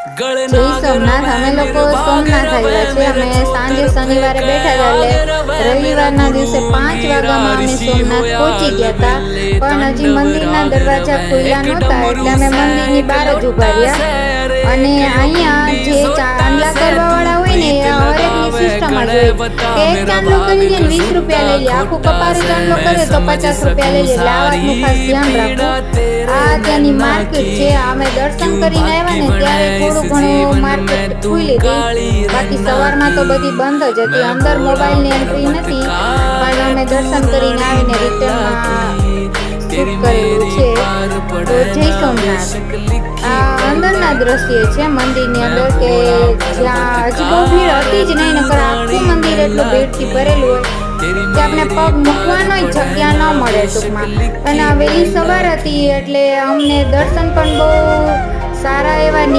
જય સોમનાથ. અમે લોકો સોમનાથ આવ્યા છે. અમે સાંજે શનિવારે બેઠા હતા એટલે રવિવારના દિવસે 5 વાગ્યામાં અમે સોમનાથ પહોંચી ગયા હતા, પણ હજી મંદિરના દરવાજા ખુલ્લા નહોતા એટલે અમે મંદિરની બહાર જ ઉભા રહ્યા. અને અહીંયા જે ચાંદલા કરવાવાળા હોય ને એ હરેકની સિસ્ટમ જ હોય કે એક ચાંદલો કરી દે ને 20 રૂપિયા લઈ લે, આખું કપારું ચાંદલો કરે તો 50 રૂપિયા લઈ લે. એટલે આ વાતનું ખાસ ધ્યાન રાખો. આ ત્યાંની માર્કેટ છે. અમે દર્શન કરીને આવ્યા ને ત્યારે થોડું ઘણું માર્કેટ ખુલી હતી, બાકી સવારમાં તો બધી બંધ જ હતી. અંદર મોબાઈલની એન્ટ્રી નથી, પણ અમે દર્શન કરીને આવીને રિટર્નમાં શૂટ કરેલું છે. તો જય સોમનાથ. આ અંદરના દ્રશ્ય છે મંદિરની અંદર, કે જ્યાં હજી બહુ ભીડ હતી જ નહીં, નકર આખું મંદિર એટલું ભીડથી ભરેલું હોય કે આપણે પગ મૂકવાનો જગ્યા ન મળે ટૂંકમાં. અને આ વહેલી સવાર હતી એટલે અમને દર્શન પણ બહુ સારા એવા